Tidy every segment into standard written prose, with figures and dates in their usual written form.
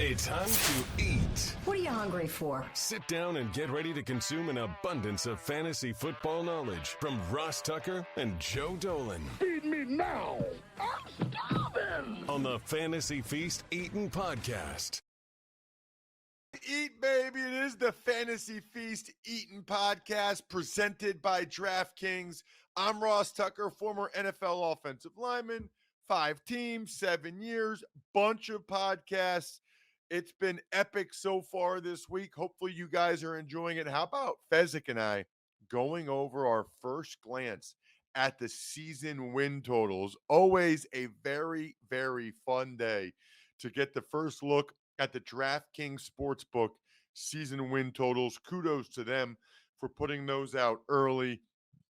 It's time to eat. What are you hungry for? Sit down and get ready to consume an abundance of fantasy football knowledge from Ross Tucker and Joe Dolan. Feed me now. I'm starving. On the Fantasy Feast Eatin' Podcast. Eat, baby. It is the Fantasy Feast Eatin' Podcast presented by DraftKings. I'm Ross Tucker, former NFL offensive lineman, 5 teams, 7 years, bunch of podcasts. It's been epic so far this week. Hopefully you guys are enjoying it. How about Fezzik and I going over our first glance at the season win totals? Always a very, very fun day to get the first look at the DraftKings Sportsbook season win totals. Kudos to them for putting those out early.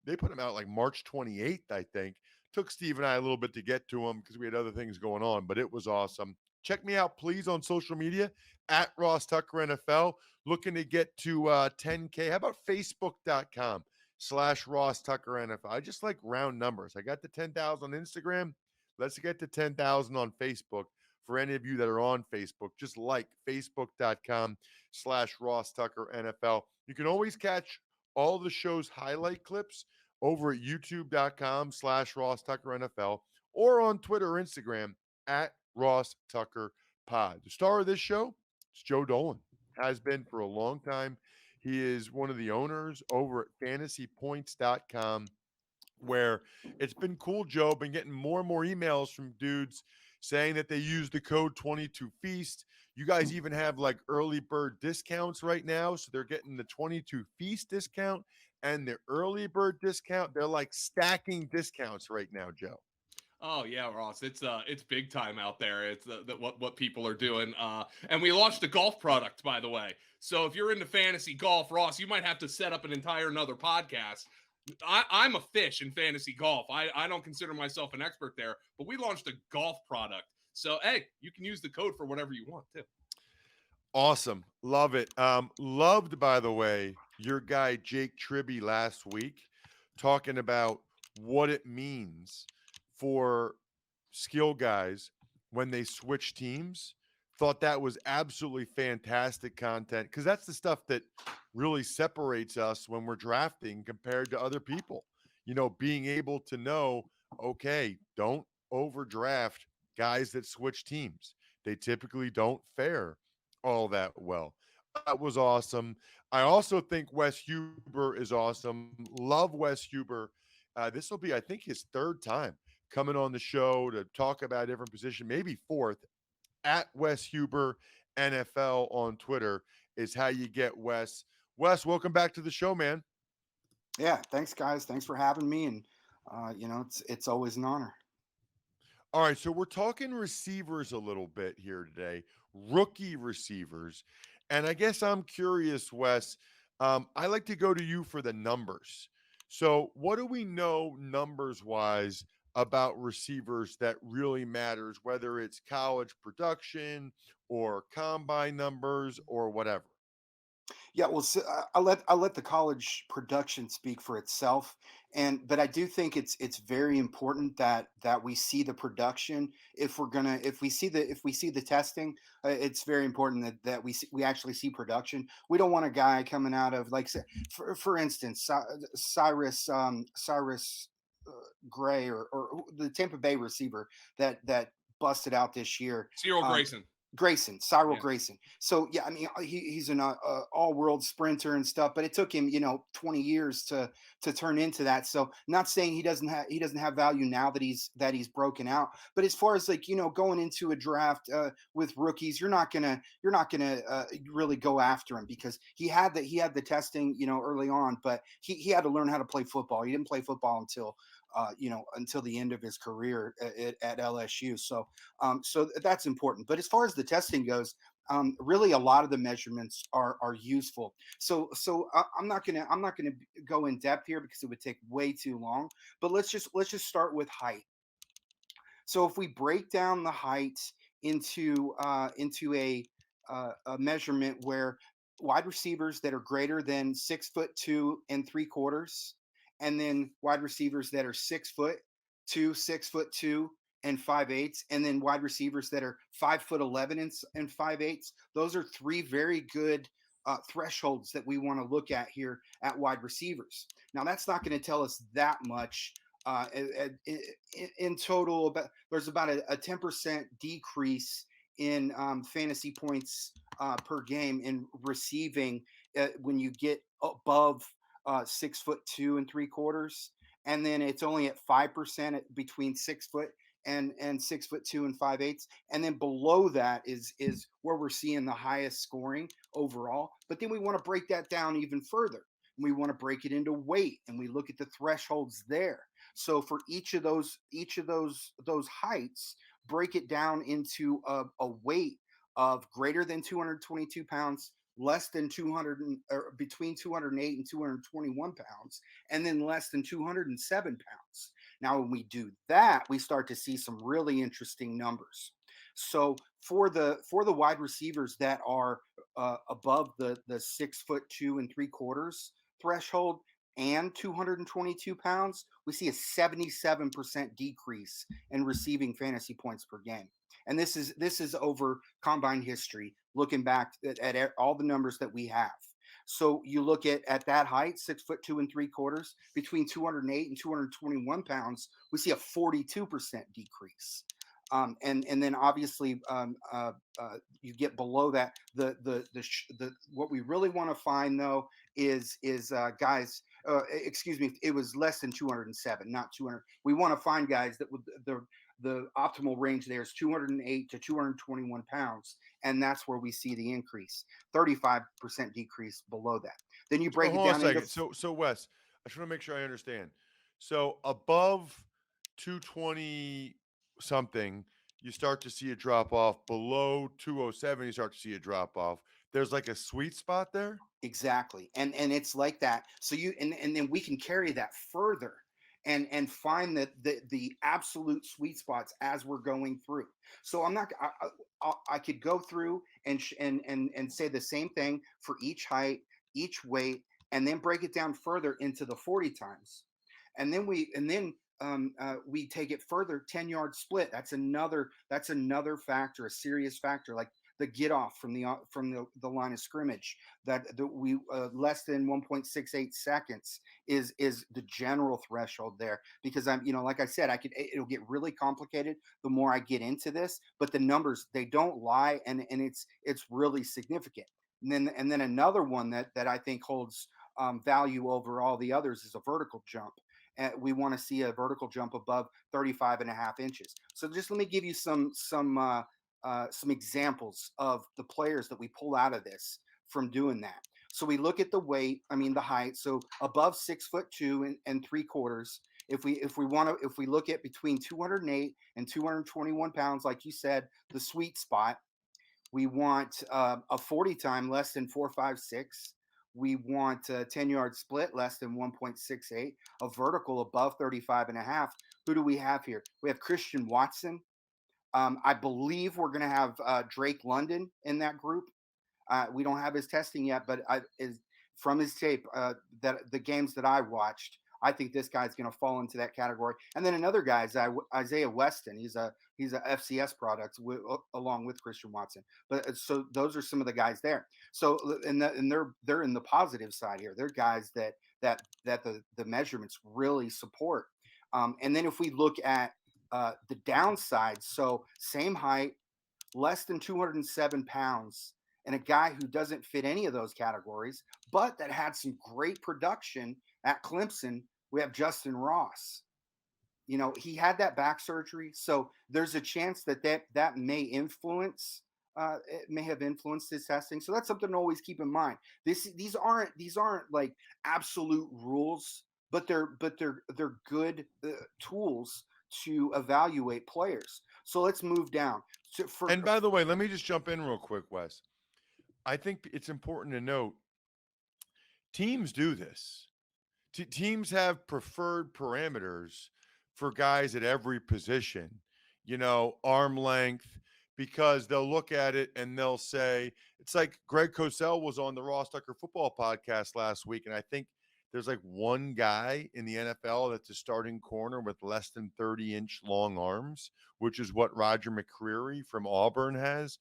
They put them out like March 28th, I think. Took Steve and I a little bit to get to them because we had other things going on, but it was awesome. Check me out, please, on social media at Ross Tucker NFL. Looking to get to 10K. How about Facebook.com/Ross Tucker NFL? I just like round numbers. I got the 10,000 on Instagram. Let's get to 10,000 on Facebook. For any of you that are on Facebook, just like Facebook.com/Ross Tucker NFL. You can always catch all the show's highlight clips over at YouTube.com/Ross Tucker NFL or on Twitter or Instagram at Ross Tucker Pod. The star of this show is Joe Dolan. Has been for a long time. He is one of the owners over at fantasypoints.com, where it's been cool, Joe. Been getting more and more emails from dudes saying that they use the code 22Feast. You guys even have like early bird discounts right now. So they're getting the 22Feast discount and the early bird discount. They're like stacking discounts right now, Joe. Oh yeah, Ross, it's big time out there. It's what people are doing. And we launched a golf product, by the way. So if you're into fantasy golf, Ross, you might have to set up an entire another podcast. I'm a fish in fantasy golf. I don't consider myself an expert there, but we launched a golf product. So hey, you can use the code for whatever you want too. Awesome. Love it. Loved, by the way, your guy Jake Tribby last week talking about what it means for skill guys when they switch teams. Thought that was absolutely fantastic content because that's the stuff that really separates us when we're drafting compared to other people. You know, being able to know, okay, don't overdraft guys that switch teams. They typically don't fare all that well. That was awesome. I also think Wes Huber is awesome. Love Wes Huber. This will be, I think, his 3rd time coming on the show to talk about a different position, maybe 4th. At Wes Huber NFL on Twitter is how you get Wes. Wes, welcome back to the show, man. Yeah, thanks, guys. Thanks for having me, and it's always an honor. All right, so we're talking receivers a little bit here today, rookie receivers, and I guess I'm curious, Wes. I like to go to you for the numbers. So, what do we know numbers-wise about receivers that really matters, whether it's college production or combine numbers or whatever? Yeah, well, so I'll let the college production speak for itself, but I do think it's very important that we see the production. If we see the testing, it's very important that we actually see production. We don't want a guy coming out of like for instance Cyrus Gray or the Tampa Bay receiver that busted out this year. Cyril Cyril Yeah. Grayson. So yeah, I mean he's an all-world sprinter and stuff, but it took him 20 years to turn into that. So not saying he doesn't have value now that he's broken out, but as far as like going into a draft with rookies, you're not gonna really go after him because he had the testing early on, but he had to learn how to play football. He didn't play football until the end of his career at LSU. So that's important. But as far as the testing goes, really a lot of the measurements are useful. I'm not gonna go in depth here because it would take way too long. But let's just start with height. So if we break down the height into a measurement where wide receivers that are greater than 6'2 3/4", and then wide receivers that are 6'2", 6'2", and 5/8, and then wide receivers that are 5'11" and 5/8. Those are three very good thresholds that we want to look at here at wide receivers. Now, that's not going to tell us that much. In total, there's about a 10% decrease in fantasy points per game in receiving when you get above 6'2 3/4, and then it's only at 5% between 6 foot and 6'2 and 5/8, and then below that is where we're seeing the highest scoring overall. But then we want to break that down even further. We want to break it into weight, and we look at the thresholds there. So for each of those heights, break it down into a weight of greater than 222 pounds, less than 200, or between 208 and 221 pounds, and then less than 207 pounds. Now, when we do that, we start to see some really interesting numbers. So for the wide receivers that are above the 6'2 3/4 threshold and 222 pounds, we see a 77% decrease in receiving fantasy points per game. And this is over combine history, looking back at all the numbers that we have. So you look at that height, 6'2 3/4, between 208 and 221 pounds, we see a 42% decrease. And then obviously you get below that. The what we really want to find though is guys. Excuse me, it was less than 207, not 200. We want to find guys that would the optimal range there is 208 to 221 pounds, and that's where we see the increase. 35% decrease below that. Then you So break it hold on a down second. into So Wes, I just want to make sure I understand. So above 220 something, you start to see a drop off. Below 207, you start to see a drop off. There's like a sweet spot there. exactly, and it's like that. So and then we can carry that further and find the absolute sweet spots as we're going through. So I'm not I could go through and say the same thing for each height, each weight, and then break it down further into the 40 times, and then we take it further. 10-yard split, that's another factor, a serious factor, like the get off from the line of scrimmage, that we less than 1.68 seconds is the general threshold there. Because I'm, like I said, it'll get really complicated the more I get into this, but the numbers, they don't lie, and it's really significant. And then another one that I think holds value over all the others is a vertical jump. We want to see a vertical jump above 35 and a half inches. So just let me give you some examples of the players that we pull out of this from doing that. So we look at the weight, I mean the height. So above 6'2 3/4. If we look at between 208 and 221 pounds, like you said, the sweet spot, we want a 40 time less than 4.56. We want a 10-yard split less than 1.68, a vertical above 35 and a half. Who do we have here? We have Christian Watson. I believe we're going to have Drake London in that group. We don't have his testing yet, but from his tape, that the games that I watched, I think this guy's going to fall into that category. And then another guy is Isaiah Weston. He's a FCS product along with Christian Watson. But so those are some of the guys there. So and they're in the positive side here. They're guys that the measurements really support. And then if we look at the downside, so same height, less than 207 pounds, and a guy who doesn't fit any of those categories, but that had some great production at Clemson, we have Justin Ross. He had that back surgery, so there's a chance that may influence. It may have influenced his testing, so that's something to always keep in mind. These aren't like absolute rules, but they're good tools to evaluate players. So let's move down. And by the way, let me just jump in real quick, Wes. I think it's important to note teams do this. Teams have preferred parameters for guys at every position, arm length, because they'll look at it and they'll say, it's like Greg Cosell was on the Ross Tucker football podcast last week. And I think there's like one guy in the NFL that's a starting corner with less than 30-inch long arms, which is what Roger McCreary from Auburn has.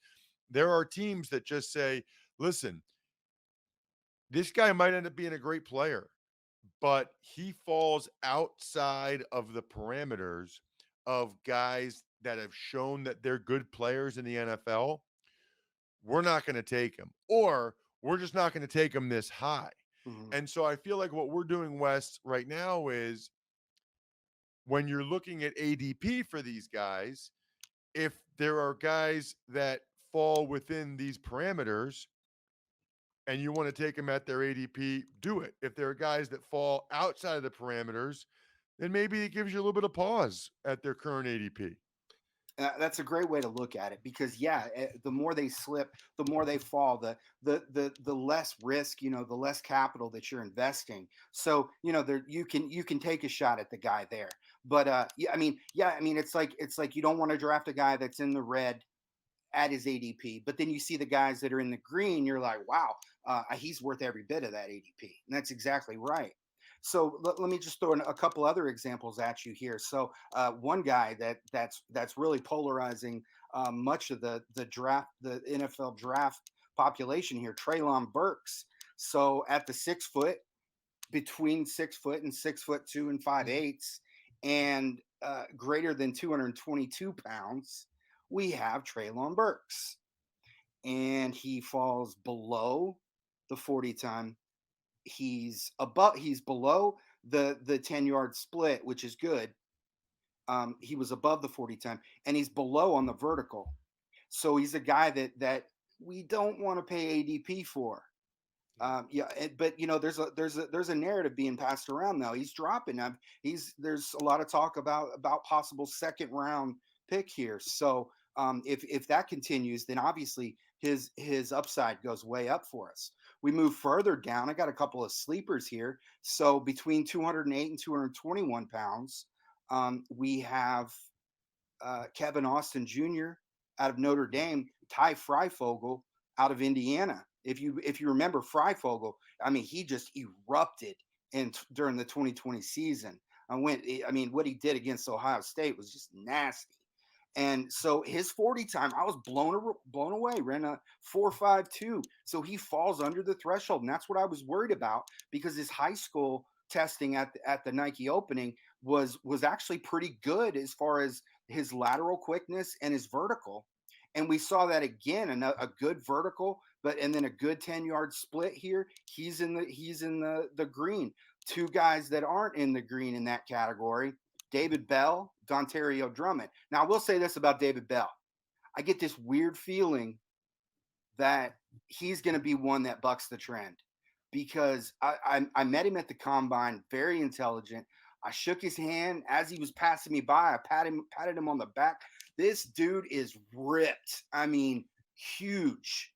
There are teams that just say, listen, this guy might end up being a great player, but he falls outside of the parameters of guys that have shown that they're good players in the NFL. We're not going to take him, or we're just not going to take him this high. Mhm. And so I feel like what we're doing, Wes, right now is when you're looking at ADP for these guys, if there are guys that fall within these parameters and you want to take them at their ADP, do it. If there are guys that fall outside of the parameters, then maybe it gives you a little bit of pause at their current ADP. That's a great way to look at it because the more they slip, the more they fall, the less risk, the less capital that you're investing. So there you can take a shot at the guy there. But it's like you don't want to draft a guy that's in the red at his ADP, but then you see the guys that are in the green, you're like, wow, he's worth every bit of that ADP, and that's exactly right. So let me just throw in a couple other examples at you here. So one guy that's really polarizing much of the NFL draft population here, Traylon Burks. So at the 6 foot, between 6 foot and 6'2" and 5/8, and greater than 222 pounds, we have Traylon Burks, and he falls below the 40 time. He's below the 10-yard split, which is good. He was above the 40 time, and he's below on the vertical. So he's a guy that we don't want to pay ADP for. But there's a narrative being passed around though. He's dropping. There's a lot of talk about possible second round pick here. So if that continues, then obviously his upside goes way up for us. We move further down. I got a couple of sleepers here. So between 208 and 221 pounds, we have Kevin Austin Jr. out of Notre Dame, Ty Freifogel out of Indiana. If you remember Freifogel, I mean, he just erupted during the 2020 season. What he did against Ohio State was just nasty. And so his 40 time, I was blown away. Ran a 4.52, so he falls under the threshold, and that's what I was worried about because his high school testing at the Nike opening was actually pretty good as far as his lateral quickness and his vertical. And we saw that again, a good vertical, and then a good 10-yard split here. He's in the green. Two guys that aren't in the green in that category: David Bell, Dontario Drummond. Now, I will say this about David Bell. I get this weird feeling that he's going to be one that bucks the trend because I met him at the combine, very intelligent. I shook his hand as he was passing me by. I patted him on the back. This dude is ripped. I mean, huge.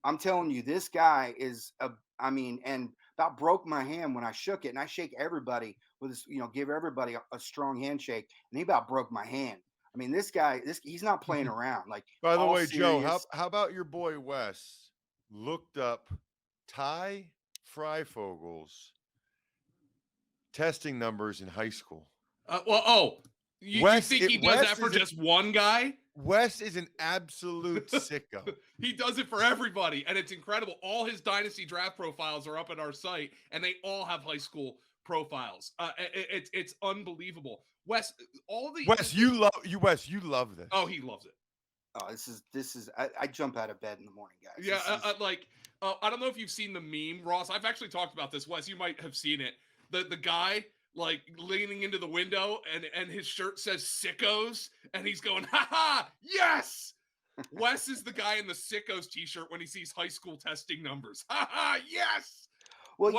I'm telling you, this guy is and about broke my hand when I shook it. And I shake everybody with this, give everybody a strong handshake. And he about broke my hand. I mean, this guy, he's not playing around. Like, By the all way, Joe, serious. how about your boy Wes looked up Ty Freifogel's testing numbers in high school? You think he does that for just one guy? Wes is an absolute sicko. He does it for everybody, and it's incredible. All his dynasty draft profiles are up at our site, and they all have high school profiles. It's unbelievable. Wes, you love this. Oh, he loves it. Oh, this is. I jump out of bed in the morning, guys. Yeah, I don't know if you've seen the meme, Ross. I've actually talked about this, Wes. You might have seen it. The guy like leaning into the window and his shirt says sickos and he's going, ha ha, yes. Wes is the guy in the sickos t-shirt when he sees high school testing numbers. Ha ha, yes. Well,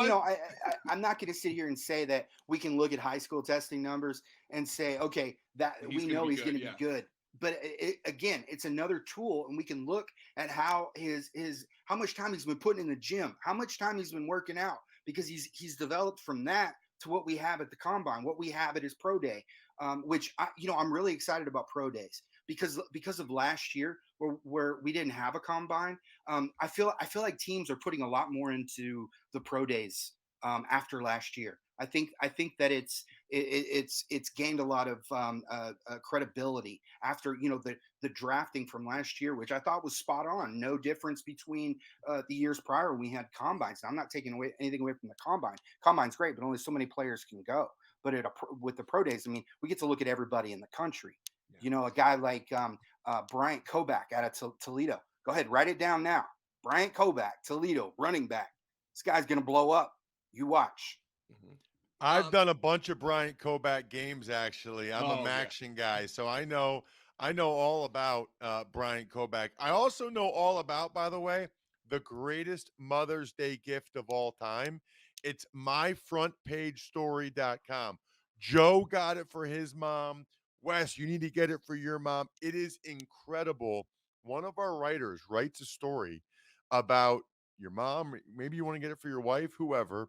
I'm not going to sit here and say that we can look at high school testing numbers and say, okay, that we know he's going to be good. But again, it's another tool, and we can look at how how much time he's been putting in the gym, how much time he's been working out, because he's developed from that to what we have at the combine, what we have at his pro day, which I'm really excited about pro days because of last year where we didn't have a combine. I feel like teams are putting a lot more into the pro days after last year. I think that it's gained a lot of credibility after the drafting from last year, which I thought was spot on. No difference between the years prior when we had combines. Now, I'm not taking away anything away from the combine. Combine's great, but only so many players can go. But with the pro days, I mean, we get to look at everybody in the country. A guy like Bryant Kobach out of Toledo. Go ahead, write it down now. Bryant Kobach, Toledo, running back. This guy's gonna blow up. You watch. Mhm. I've done a bunch of Bryant Kobach games actually. I'm a Oh, yeah. Maction guy, so I know all about Bryant Kobach. I also know all about, by the way, the greatest Mother's Day gift of all time. It's myfrontpagestory.com. Joe got it for his mom. Wes, you need to get it for your mom. It is incredible. One of our writers writes a story about your mom. Maybe you want to get it for your wife, whoever.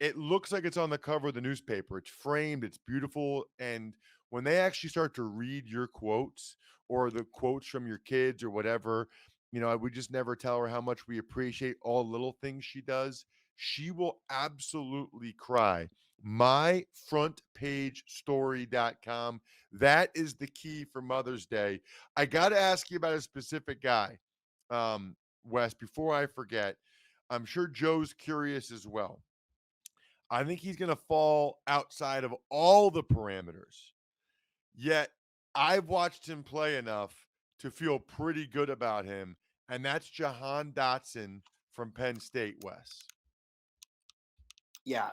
It looks like it's on the cover of the newspaper. It's framed, it's beautiful. And when they actually start to read your quotes or the quotes from your kids or whatever, I would just never tell her how much we appreciate all little things she does. She will absolutely cry. Myfrontpagestory.com. That is the key for Mother's Day. I got to ask you about a specific guy, Wes, before I forget. I'm sure Joe's curious as well. I think he's going to fall outside of all the parameters. Yet I've watched him play enough to feel pretty good about him, and that's Jahan Dotson from Penn State, Wes. Yeah,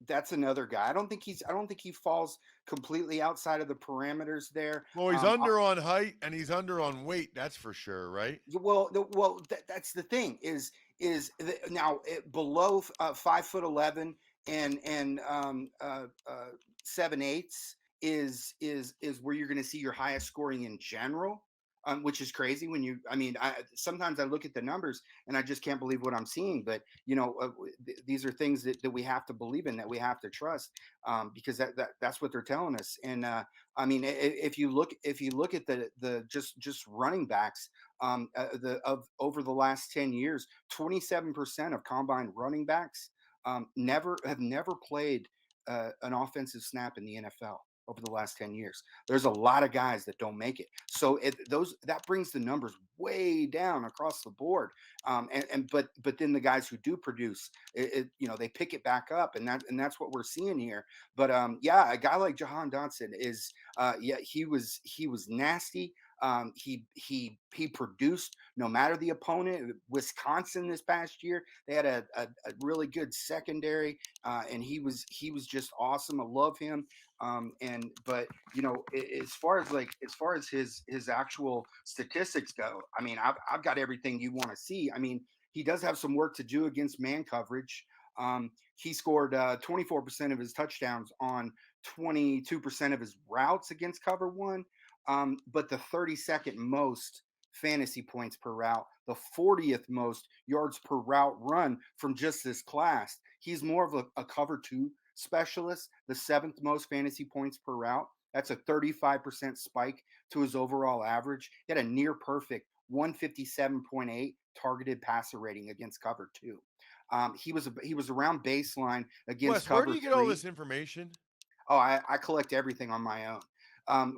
that's another guy. I don't think he falls completely outside of the parameters there. Well, he's under on height and he's under on weight, that's for sure, right? That's the thing now below 5'11" and 7/8 is where you're going to see your highest scoring in general, which is crazy when I mean, sometimes I look at the numbers and I just can't believe what I'm seeing. But these are things that we have to believe in, that we have to trust, because that's what they're telling us. And I mean, if you look at the just running backs, the of over the last 10 years, 27% of combine running backs never played an offensive snap in the NFL over the last 10 years. There's a lot of guys that don't make it. So that brings the numbers way down across the board. But then the guys who do produce, they pick it back up, and that's what we're seeing here. But yeah, a guy like Jahan Dotson is, he was nasty. He produced no matter the opponent. Wisconsin this past year, they had a really good secondary, and he was just awesome. I love him. But as far as his actual statistics go, I mean, I've got everything you want to see. I mean, he does have some work to do against man coverage. He scored 24% of his touchdowns on 22% of his routes against cover one, but the 32nd most fantasy points per route, the 40th most yards per route run from just this class. He's more of a cover two specialist, the seventh most fantasy points per route. That's a 35% spike to his overall average. He had a near perfect 157.8 targeted passer rating against cover two. He was around baseline against Wes, where cover do you get three. all this information? Oh, I collect everything on my own.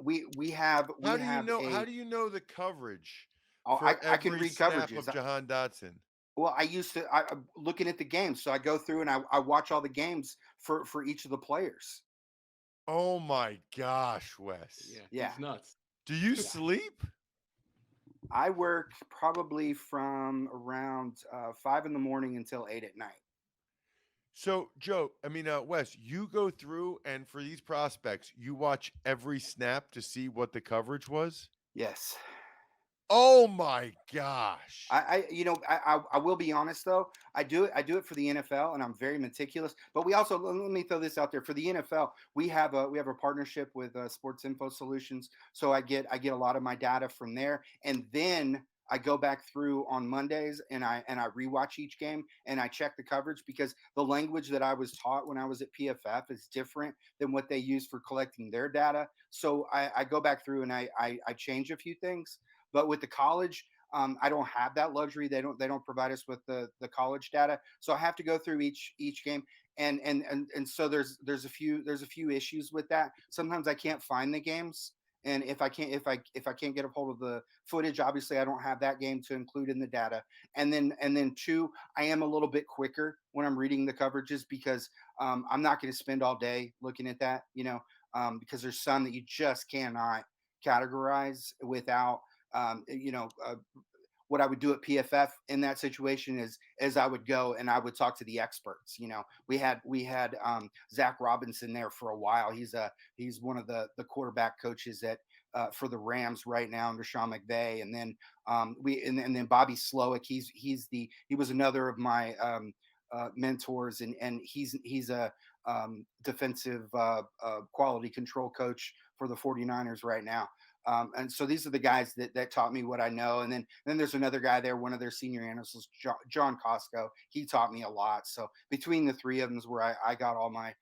We have How do you know? How do you know the coverage oh, for I can every read snap coverages. of Jahan Dotson? Well, I used to I'm looking at the games, so I go through and I watch all the games for each of the players. Oh my gosh, Wes. Yeah, Yeah, he's nuts. Do you sleep? I work probably from around 5 in the morning until 8 at night. So, Joe, I mean, Wes, you go through and for these prospects, you watch every snap to see what the coverage was? Yes. Oh my gosh. I will be honest though. I do it for the NFL, and I'm very meticulous. But we also, let me throw this out there for the NFL. We have a partnership with Sports Info Solutions, so I get a lot of my data from there, and then I go back through on Mondays and I rewatch each game and I check the coverage, because the language that I was taught when I was at PFF is different than what they use for collecting their data. So I go back through and I change a few things. But with the college, I don't have that luxury. They don't provide us with the college data, so I have to go through each game. And so there's a few issues with that. Sometimes I can't find the games, and if I can't get a hold of the footage, obviously I don't have that game to include in the data. And then two, I am a little bit quicker when I'm reading the coverages because I'm not going to spend all day looking at that, because there's some that you just cannot categorize without, what I would do at PFF in that situation is I would go and I would talk to the experts. We had Zach Robinson there for a while. He's one of the quarterback coaches for the Rams right now under Sean McVay, and then and then Bobby Slowick. He was another of my mentors, and he's a defensive quality control coach for the 49ers right now. And so these are the guys that taught me what I know. And then there's another guy there, one of their senior analysts, John Costco. He taught me a lot. So between the three of them is where I got all my.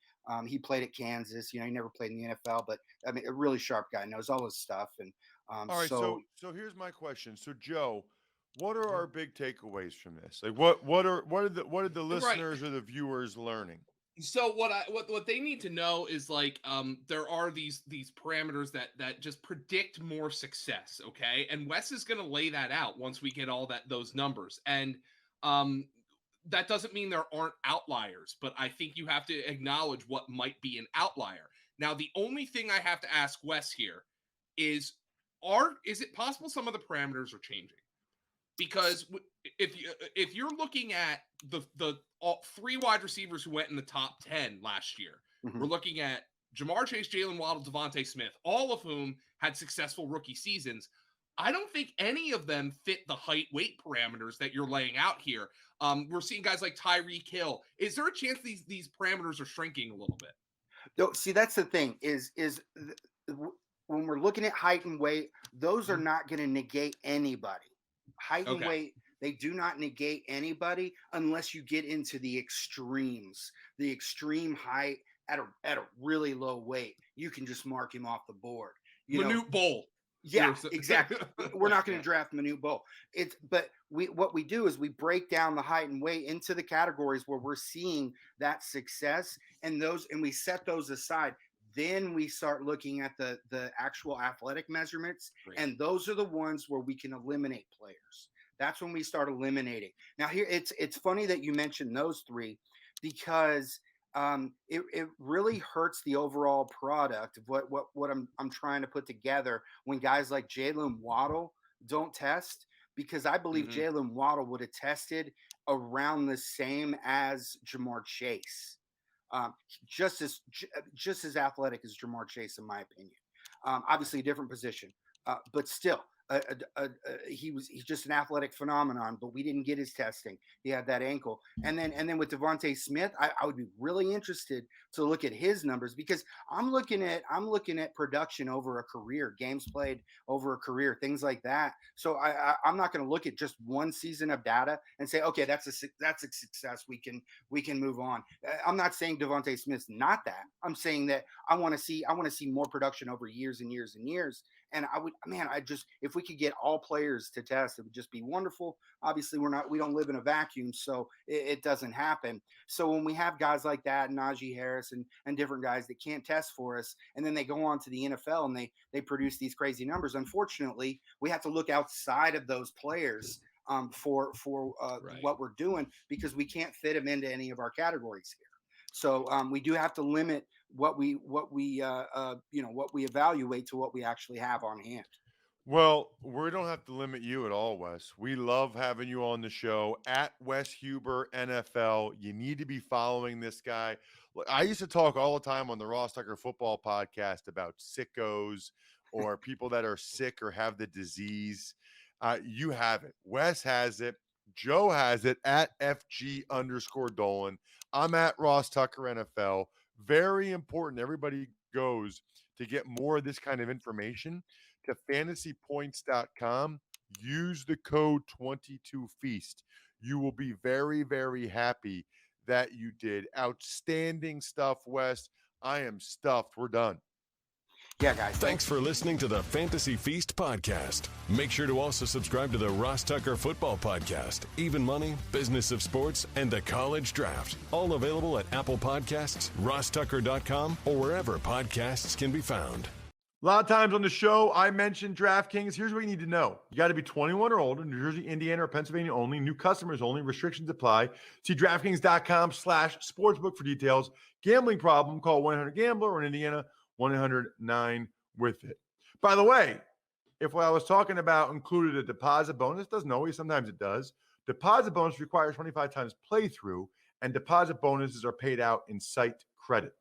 He played at Kansas. He never played in the NFL, but I mean, a really sharp guy, knows all his stuff. And All right, so so here's my question. So Joe, what are our big takeaways from this? Like what are the Right. listeners or the viewers learning? So what they need to know is like there are these parameters that just predict more success, okay? And Wes is going to lay that out once we get all those numbers. And um that doesn't mean there aren't outliers, but I think you have to acknowledge what might be an outlier. Now, the only thing I have to ask Wes here is is it possible some of the parameters are changing? Because if you're looking at the all, three wide receivers who went in the top 10 last year, mhm. we're looking at Jamar Chase, Jalen Waddle, Devontae Smith, all of whom had successful rookie seasons. I don't think any of them fit the height weight parameters that you're laying out here. We're seeing guys like Tyreek Hill. Is there a chance these parameters are shrinking a little bit? No, see, that's the thing when we're looking at height and weight, those are Mhm. not going to negate anybody. Height and Okay. weight, they do not negate anybody unless you get into the extremes. The extreme height at a really low weight, you can just mark him off the board. You know, Manute Bowl. yeah, exactly. We're not going Yeah. to draft Manute Bowl. But what we do is we break down the height and weight into the categories where we're seeing that success, and we set those aside. Then we start looking at the actual athletic measurements, Great. and those are the ones where we can eliminate players. That's when we start eliminating. Now here it's funny that you mentioned those three because it really hurts the overall product of what I'm trying to put together when guys like Jalen Waddle don't test, because I believe Mhm. Jalen Waddle would have tested around the same as Jamar Chase, um, just as athletic as Jamar Chase, in my opinion. Obviously, a different position, but still, he's just an athletic phenomenon. But we didn't get his testing. He had that ankle, and then with Devontae Smith, I would be really interested to look at his numbers because I'm looking at production over a career, games played over a career, things like that. So I'm not going to look at just one season of data and say, okay, that's a success. We can move on. I'm not saying Devontae Smith's not that. I'm saying that I want to see more production over years and years and years. And I just, if we could get all players to test, it would just be wonderful. Obviously, we don't live in a vacuum, so it doesn't happen. So when we have guys like that, Najee Harris and different guys that can't test for us, and then they go on to the NFL and they produce these crazy numbers, unfortunately, we have to look outside of those players for Right. what we're doing because we can't fit them into any of our categories here. So we do have to limit what we evaluate to what we actually have on hand. Well, we don't have to limit you at all, Wes. We love having you on the show at Wes Huber NFL. You need to be following this guy. Look, I used to talk all the time on the Ross Tucker Football Podcast about sickos or people that are sick or have the disease. You have it. Wes has it. Joe has it at FG_Dolan. I'm at Ross Tucker NFL. Very important. Everybody goes to get more of this kind of information to fantasypoints.com. Use the code 22feast. You will be very, very happy that you did. Outstanding stuff, Wes. I am stuffed. We're done. Yeah, guys. Thanks for listening to the Fantasy Feast podcast. Make sure to also subscribe to the Ross Tucker Football Podcast, Even Money, Business of Sports, and the College Draft. All available at Apple Podcasts, rosstucker.com, or wherever podcasts can be found. A lot of times on the show, I mentioned DraftKings. Here's what you need to know. You got to be 21 or older, New Jersey, Indiana, or Pennsylvania only. New customers only. Restrictions apply. See DraftKings.com/sportsbook for details. Gambling problem, call 1-800-GAMBLER, or in Indiana, 1-800-9-WITH-IT. By the way, if what I was talking about included a deposit bonus, doesn't always, sometimes it does. Deposit bonus requires 25 times playthrough, and deposit bonuses are paid out in site credit.